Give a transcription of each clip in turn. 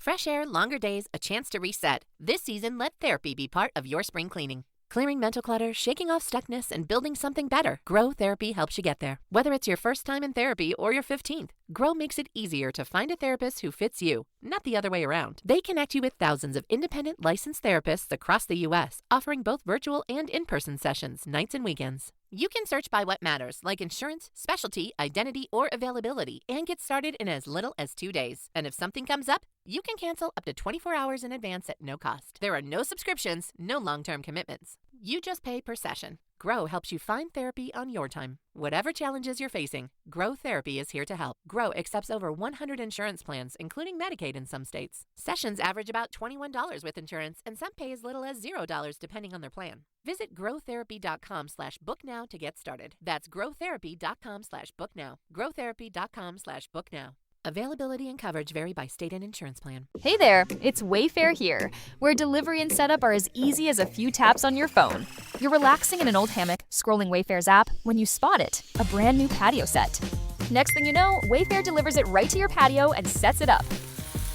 Fresh air, longer days, a chance to reset. This season, let therapy be part of your spring cleaning. Clearing mental clutter, shaking off stuckness, and building something better. Grow Therapy helps you get there. Whether it's your first time in therapy or your 15th, Grow makes it easier to find a therapist who fits you, not the other way around. They connect you with thousands of independent licensed therapists across the U.S., offering both virtual and in-person sessions, nights and weekends. You can search by what matters, like insurance, specialty, identity, or availability, and get started in as little as 2 days. And if something comes up, you can cancel up to 24 hours in advance at no cost. There are no subscriptions, no long-term commitments. You just pay per session. Grow helps you find therapy on your time. Whatever challenges you're facing, Grow Therapy is here to help. Grow accepts over 100 insurance plans, including Medicaid in some states. Sessions average about $21 with insurance, and some pay as little as $0 depending on their plan. Visit growtherapy.com/booknow to get started. That's growtherapy.com/booknow. growtherapy.com/booknow. Availability and coverage vary by state and insurance plan. Hey there, it's Wayfair here, where delivery and setup are as easy as a few taps on your phone. You're relaxing in an old hammock, scrolling Wayfair's app, when you spot it, a brand new patio set. Next thing you know, Wayfair delivers it right to your patio and sets it up.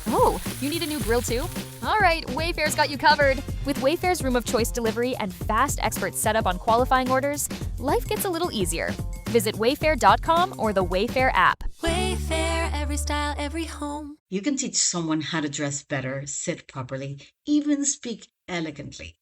Oh, you need a new grill too? All right, Wayfair's got you covered. With Wayfair's Room of Choice delivery and fast expert setup on qualifying orders, life gets a little easier. Visit wayfair.com or the Wayfair app. Wayfair, every style, every home. You can teach someone how to dress better, sit properly, even speak elegantly.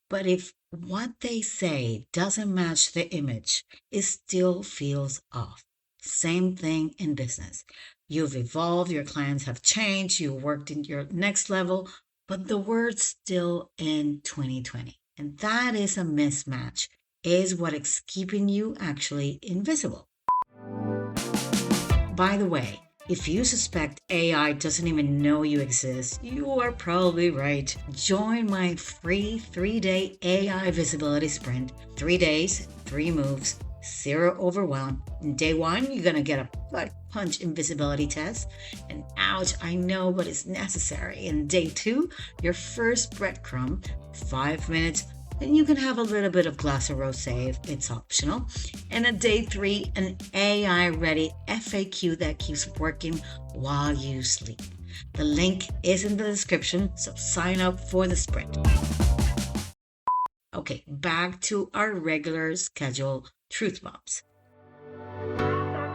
But if what they say doesn't match the image, it still feels off. Same thing in business. You've evolved, your clients have changed, you worked in your next level, but the word's still in 2020. And that is a mismatch, is what is keeping you actually invisible. By the way, if you suspect AI doesn't even know you exist, you are probably right. Join my free 3-day AI visibility sprint. 3 days, 3 moves, 0 overwhelm. In day 1, you're going to get a butt punch invisibility test. And ouch, I know, but it's necessary. In day 2, your first breadcrumb, 5 minutes, and you can have a little bit of glass of rosé if it's optional. And at day 3, an AI-ready FAQ that keeps working while you sleep. The link is in the description, so sign up for the sprint. Okay, back to our regular schedule truth bombs.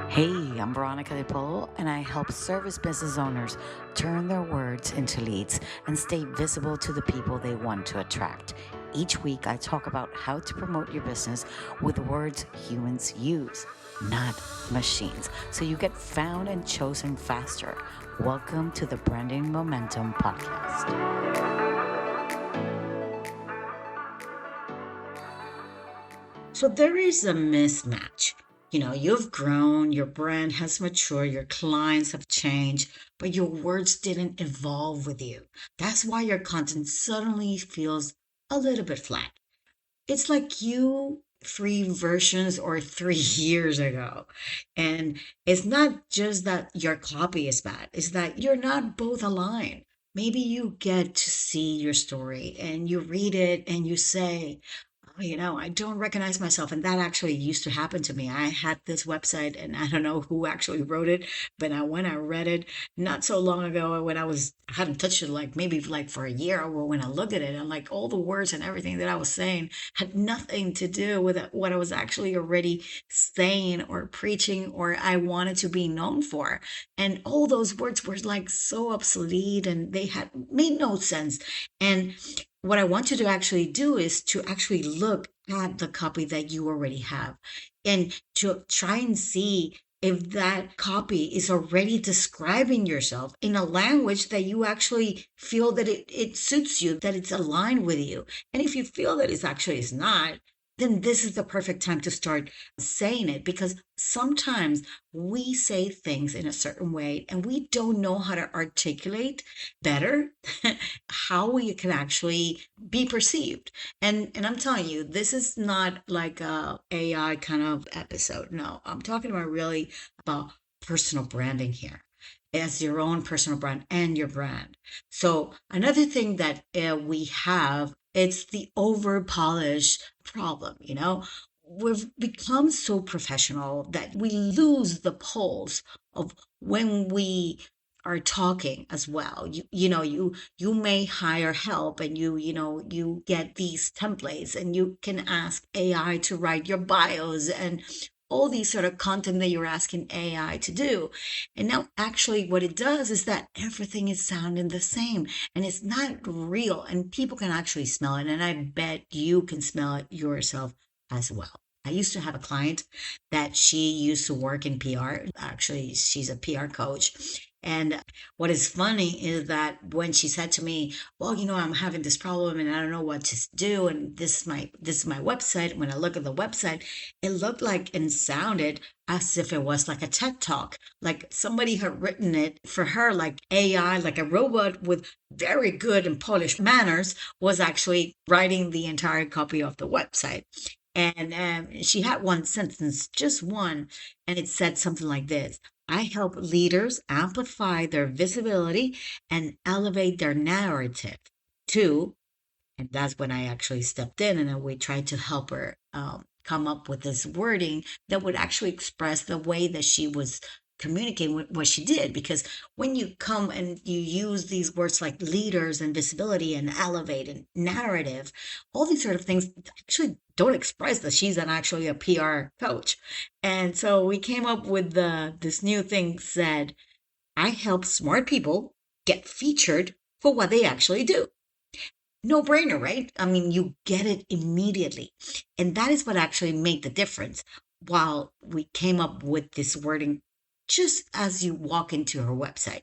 Hey, I'm Veronica Di Polo, and I help service business owners turn their words into leads and stay visible to the people they want to attract. Each week, I talk about how to promote your business with words humans use, not machines, so you get found and chosen faster. Welcome to the Branding Momentum Podcast. So there is a mismatch. You've grown, your brand has matured, your clients have changed, but your words didn't evolve with you. That's why your content suddenly feels a little bit flat. It's like you 3 versions or 3 years ago. And it's not just that your copy is bad, it's that you're not both aligned. Maybe you get to see your story and you read it and you say, I don't recognize myself. And that actually used to happen to me. I had this website and I don't know who actually wrote it, but when I read it not so long ago, when I hadn't touched it maybe for a year, or when I look at it, I'm like, all the words and everything that I was saying had nothing to do with what I was actually already saying or preaching or I wanted to be known for. And all those words were so obsolete and they had made no sense. And what I want you to actually do is to actually look at the copy that you already have and to try and see if that copy is already describing yourself in a language that you actually feel that it suits you, that it's aligned with you. And if you feel that it's not, then this is the perfect time to start saying it, because sometimes we say things in a certain way and we don't know how to articulate better how we can actually be perceived. And I'm telling you, this is not like a AI kind of episode. No, I'm talking about personal branding here, as your own personal brand and your brand. So another thing that we have, it's the over-polished problem. We've become so professional that we lose the pulse of when we are talking as well. You may hire help, and you get these templates, and you can ask AI to write your bios and all these sort of content that you're asking AI to do. And now actually what it does is that everything is sounding the same, and it's not real, and people can actually smell it. And I bet you can smell it yourself as well. I used to have a client that she used to work in PR. Actually, she's a PR coach. And what is funny is that when she said to me, well, I'm having this problem and I don't know what to do. And this is my website. When I look at the website, it looked like and sounded as if it was like a TED talk. Like somebody had written it for her, like AI, like a robot with very good and polished manners was actually writing the entire copy of the website. And she had one sentence, just one, and it said something like this: I help leaders amplify their visibility and elevate their narrative to, and that's when I actually stepped in and we tried to help her come up with this wording that would actually express the way that she was communicating with what she did. Because when you come and you use these words like leaders and visibility and elevate and narrative, all these sort of things actually don't express that she's actually a PR coach. And so we came up with this new thing said, I help smart people get featured for what they actually do. No brainer, right? I mean, you get it immediately. And that is what actually made the difference. While we came up with this wording just as you walk into her website.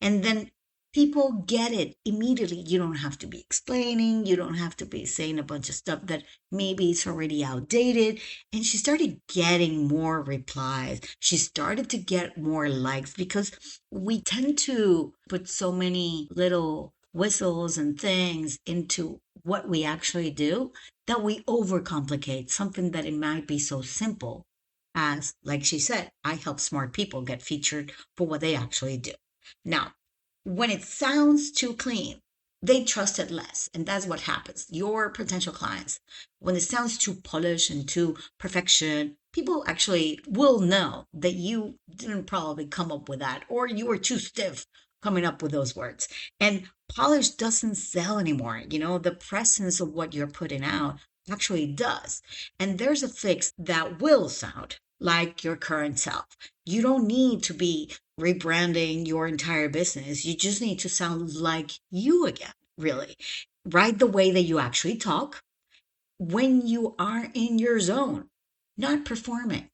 And then people get it immediately. You don't have to be explaining. You don't have to be saying a bunch of stuff that maybe is already outdated. And she started getting more replies. She started to get more likes because we tend to put so many little whistles and things into what we actually do that we overcomplicate something that it might be so simple as, like she said, I help smart people get featured for what they actually do. Now, when it sounds too clean, they trust it less. And that's what happens. Your potential clients, when it sounds too polished and too perfection, people actually will know that you didn't probably come up with that, or you were too stiff coming up with those words. And polish doesn't sell anymore. The presence of what you're putting out actually does. And there's a fix that will sound like your current self. You don't need to be rebranding your entire business. You just need to sound like you again, really. Write the way that you actually talk when you are in your zone, not performing.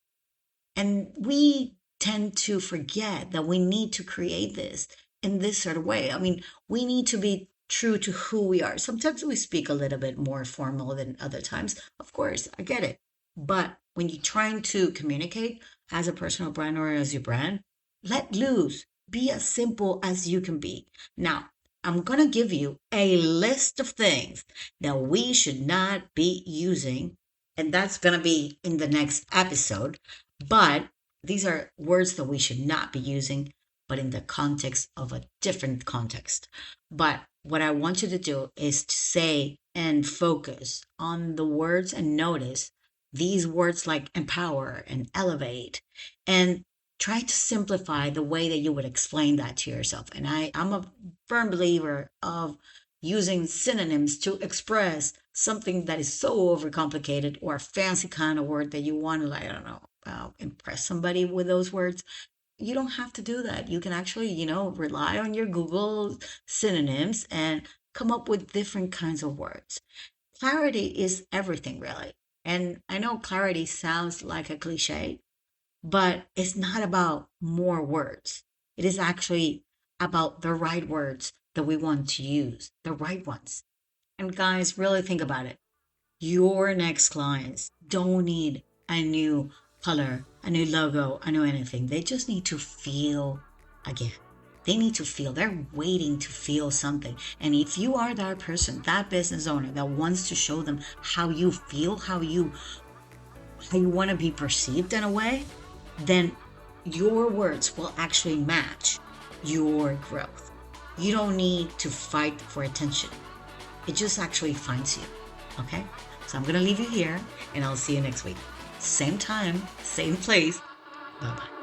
And we tend to forget that we need to create this in this sort of way. I mean, we need to be true to who we are. Sometimes we speak a little bit more formal than other times. Of course, I get it. But when you're trying to communicate as a personal brand or as your brand, let loose. Be as simple as you can be. Now, I'm going to give you a list of things that we should not be using, and that's going to be in the next episode. But these are words that we should not be using, but in the context of a different context. But what I want you to do is to say and focus on the words and notice these words like empower and elevate, and try to simplify the way that you would explain that to yourself. And I'm a firm believer of using synonyms to express something that is so overcomplicated or a fancy kind of word that you want to, like, I don't know, impress somebody with those words. You don't have to do that. You can actually, rely on your Google synonyms and come up with different kinds of words. Clarity is everything, really. And I know clarity sounds like a cliche, but it's not about more words. It is actually about the right words that we want to use, the right ones. And guys, really think about it. Your next clients don't need a new color, a new logo, a new anything. They just need to feel again. They need to feel. They're waiting to feel something. And if you are that person, that business owner that wants to show them how you feel, how you want to be perceived in a way, then your words will actually match your growth. You don't need to fight for attention. It just actually finds you. Okay? So I'm going to leave you here, and I'll see you next week. Same time, same place. Bye-bye.